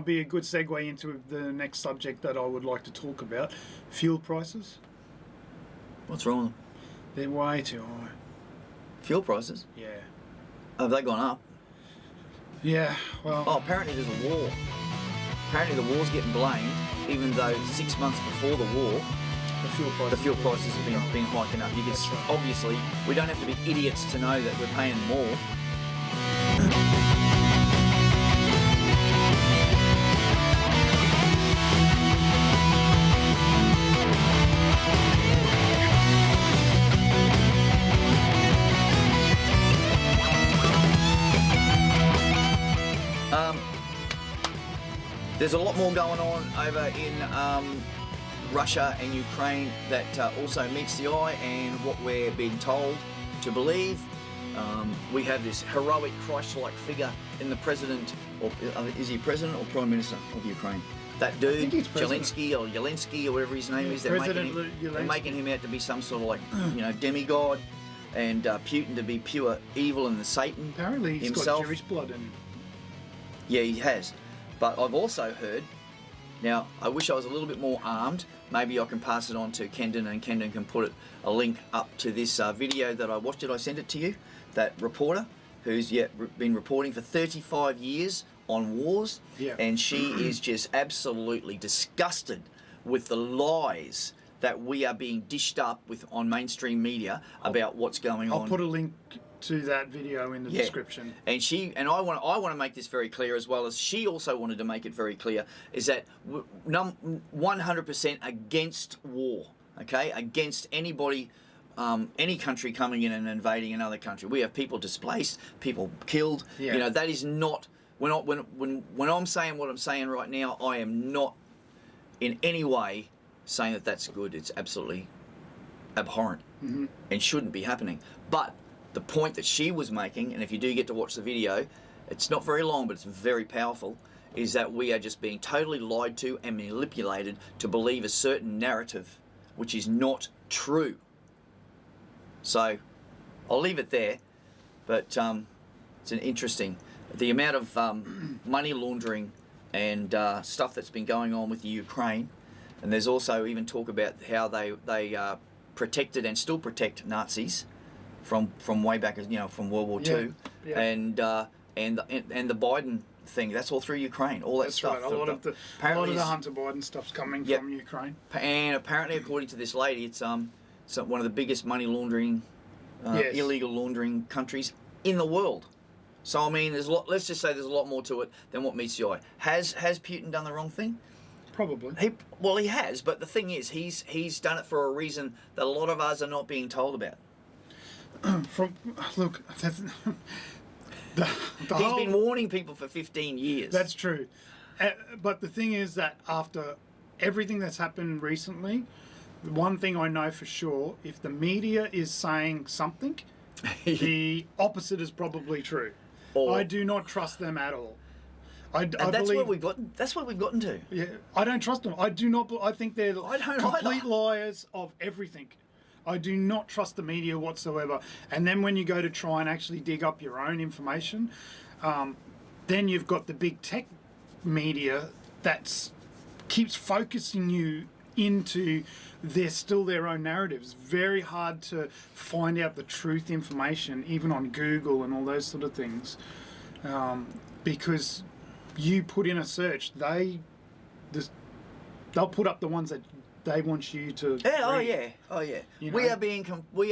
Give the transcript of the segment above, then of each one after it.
be a good segue into the next subject that I would like to talk about: fuel prices. What's wrong with them? They're way too high. Fuel prices? Yeah. Have they gone up? Yeah. Well. Oh, apparently there's a war. Apparently the war's getting blamed, even though 6 months before the war, the fuel prices have been hiking up. You can obviously, we don't have to be idiots to know that we're paying more. There's a lot more going on over in Russia and Ukraine that also meets the eye, and what we're being told to believe. We have this heroic Christ-like figure in the president, or is he president or prime minister of Ukraine? That dude, Zelensky or whatever his name is, they're making him out to be some sort of like, demigod, and Putin to be pure evil and the Satan. Apparently he's himself. got Jewish blood in him. Yeah, he has. But I've also heard, now I wish I was a little bit more armed, maybe I can pass it on to Kendon and Kendon can put a link up to this video that I watched. Did I send it to you? That reporter who's been reporting for 35 years on wars, and she is just absolutely disgusted with the lies that we are being dished up with on mainstream media about what's going on. I'll put a link to that video in the description. And I want to make this very clear, as well as she also wanted to make it very clear, is that 100% against war, okay? Against anybody, any country coming in and invading another country. We have people displaced, people killed. Yeah. That is not, when I'm saying what I'm saying right now, I am not in any way saying that that's good. It's absolutely abhorrent and shouldn't be happening. But the point that she was making, and if you do get to watch the video, it's not very long, but it's very powerful, is that we are just being totally lied to and manipulated to believe a certain narrative, which is not true. So, I'll leave it there, but it's an interesting, the amount of money laundering and stuff that's been going on with the Ukraine, and there's also even talk about how they protected and still protect Nazis from way back, from World War II, and the Biden thing. That's all through Ukraine. All that stuff. Right. A lot of the Hunter Biden stuff's coming from Ukraine. And apparently, according to this lady, it's one of the biggest money laundering, illegal laundering countries in the world. So I mean, let's just say there's a lot more to it than what meets the eye. Has Putin done the wrong thing? Probably. He has, but the thing is, he's done it for a reason that a lot of us are not being told about. He's been warning people for 15 years. That's true. But the thing is that after everything that's happened recently, one thing I know for sure, if the media is saying something, the opposite is probably true. I do not trust them at all. That's where we've gotten to. Yeah, I don't trust them. I do not. I think they're complete liars of everything. I do not trust the media whatsoever. And then when you go to try and actually dig up your own information, then you've got the big tech media that keeps focusing you into their own narratives. Very hard to find out the truth information, even on Google and all those sort of things, because you put in a search, they'll put up the ones that they want you to read. Oh yeah. We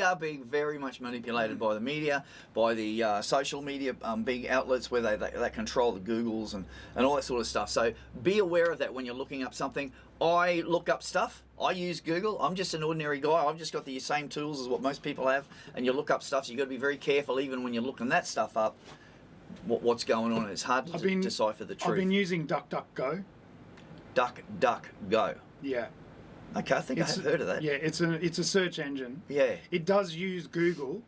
are being very much manipulated by the media, by the social media big outlets where they control the Googles and all that sort of stuff. So be aware of that when you're looking up something. I look up stuff. I use Google. I'm just an ordinary guy. I've just got the same tools as what most people have. And you look up stuff, so you've got to be very careful even when you're looking that stuff up, what's going on. It's hard to decipher the truth. I've been using DuckDuckGo. DuckDuckGo. Yeah. Okay, I think I've heard of that. Yeah, it's a search engine. Yeah. It does use Google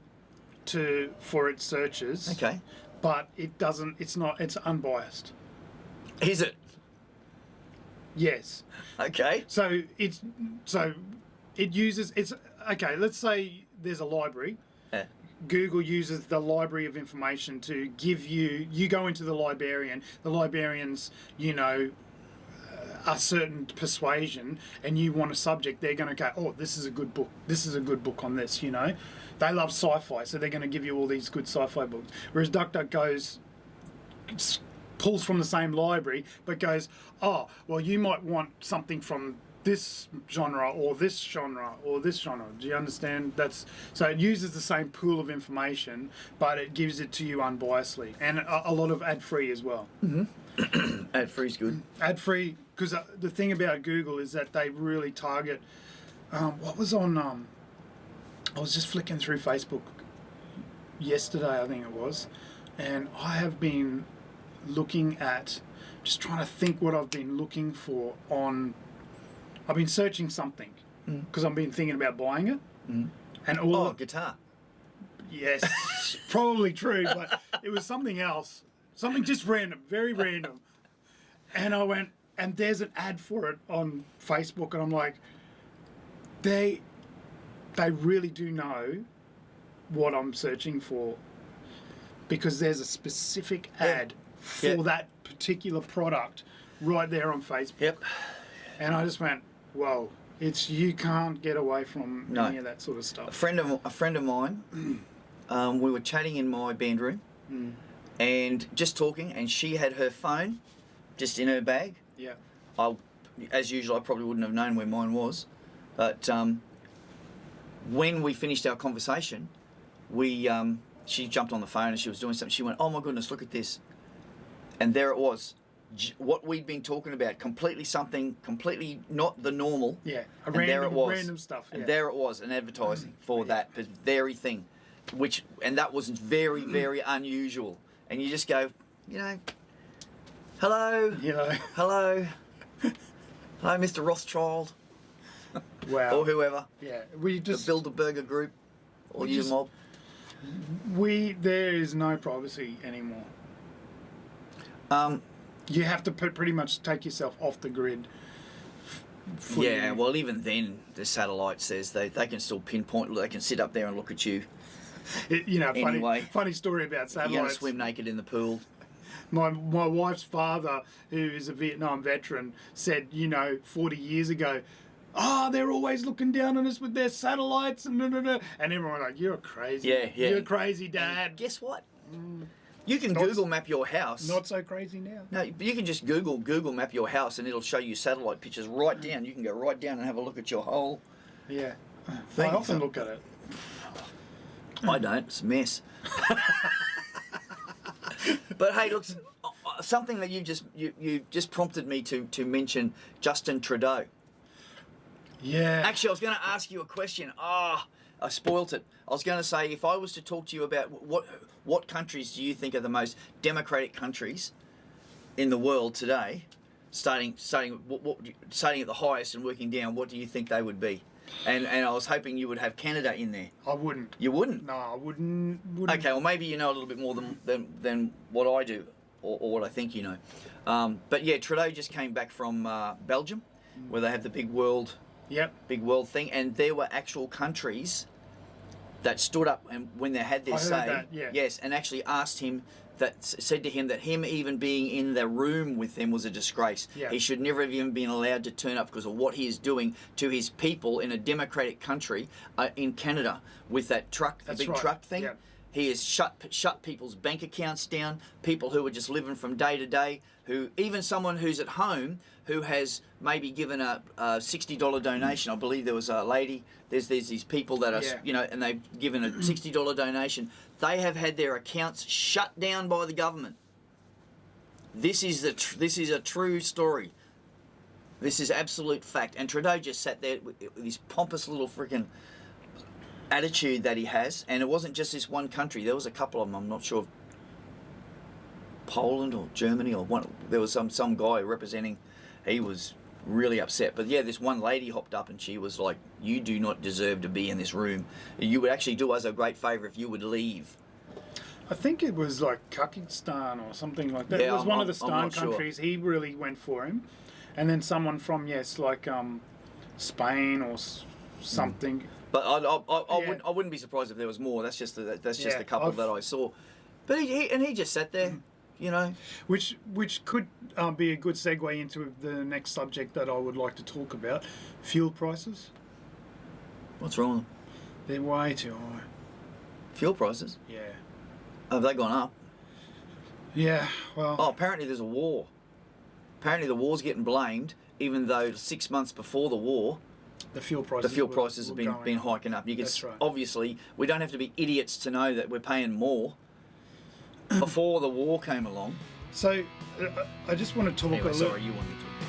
for its searches. Okay. But it's unbiased. Is it? Yes. Okay. So it uses, let's say there's a library. Yeah. Google uses the library of information to give you go into the librarians, a certain persuasion, and you want a subject, they're going to go, oh, this is a good book. This is a good book on this, They love sci-fi, so they're going to give you all these good sci-fi books. Whereas DuckDuckGo's pulls from the same library, but goes, oh, well, you might want something from this genre or this genre or this genre. Do you understand? So it uses the same pool of information, but it gives it to you unbiasedly, and a lot of ad-free as well. Mm-hmm. Ad-free's good. Ad-free, because the thing about Google is that they really target. What was on? I was just flicking through Facebook yesterday, I think it was, and I have been looking at, just trying to think what I've been looking for on. I've been searching something because I've been thinking about buying it, and guitar. Yes, probably true, but it was something else, something just random, very random, and I went, and there's an ad for it on Facebook, and I'm like, they really do know what I'm searching for, because there's a specific ad for that particular product right there on Facebook. Yep. And I just went, whoa, you can't get away from any of that sort of stuff. A friend of mine, we were chatting in my band room and just talking, and she had her phone just in her bag. Yeah. As usual, I probably wouldn't have known where mine was, but when we finished our conversation, she jumped on the phone and she was doing something. She went, "Oh my goodness, look at this!" And there it was, what we'd been talking about, completely not the normal. Yeah, random stuff. Yeah. And there it was, an advertising for that very thing, and that was very, very unusual. And you just go, hello, hello, Mr. Rothschild, wow, or whoever. Yeah, we just the Bilderberger Group, or you mob. There is no privacy anymore. You have to pretty much take yourself off the grid. Well, even then, the satellite says they can still pinpoint. They can sit up there and look at you. Funny story about satellites. You're going to swim naked in the pool. My wife's father, who is a Vietnam veteran, said, 40 years ago, they're always looking down on us with their satellites and and everyone like, you're crazy. Yeah. You're crazy, Dad. And guess what? You can Google map your house. Not so crazy now. No, you can just Google map your house and it'll show you satellite pictures right down. You can go right down and have a look at your whole thing. I often look at it. I don't. It's a mess. But hey, look, something that you just prompted me to mention Justin Trudeau. Yeah. Actually, I was going to ask you a question. I spoilt it. I was going to say, if I was to talk to you about what countries do you think are the most democratic countries in the world today, starting at the highest and working down, what do you think they would be? And I was hoping you would have Canada in there. I wouldn't. You wouldn't? No, I wouldn't. Okay, well maybe you know a little bit more than what I do, or what I think you know. But yeah, Trudeau just came back from Belgium, where they have the big world thing, and there were actual countries that stood up and when they had their say, yes, and actually asked him, said to him that him even being in the room with them was a disgrace. Yeah. He should never have even been allowed to turn up because of what he is doing to his people in a democratic country in Canada with that truck, the big truck thing. Yeah. He has shut people's bank accounts down, people who are just living from day to day, who even someone who's at home who has maybe given a $60 donation. I believe there was a lady, there's these people that are, and they've given a $60 donation. They have had their accounts shut down by the government. This is a true story. This is absolute fact. And Trudeau just sat there with this pompous little freaking attitude that he has, and it wasn't just this one country. There was a couple of them. I'm not sure, Poland or Germany or one. There was some guy representing. He was really upset. But yeah, this one lady hopped up and she was like, "You do not deserve to be in this room. You would actually do us a great favour if you would leave." I think it was like Kazakhstan or something like that. Yeah, it was one of the Stan countries. Sure. He really went for him, and then someone from Spain or something. But I wouldn't be surprised if there was more. That's just the couple that I saw. But he just sat there, you know. Which could be a good segue into the next subject that I would like to talk about: fuel prices. What's wrong with them? They're way too high. Fuel prices? Yeah. Have they gone up? Yeah. Well. Oh, apparently there's a war. Apparently the war's getting blamed, even though 6 months before the war, the fuel prices have been hiking up. You can That's right. Obviously, we don't have to be idiots to know that we're paying more before the war came along. So, I just want to talk Anyway, a little. sorry, you wanted to talk.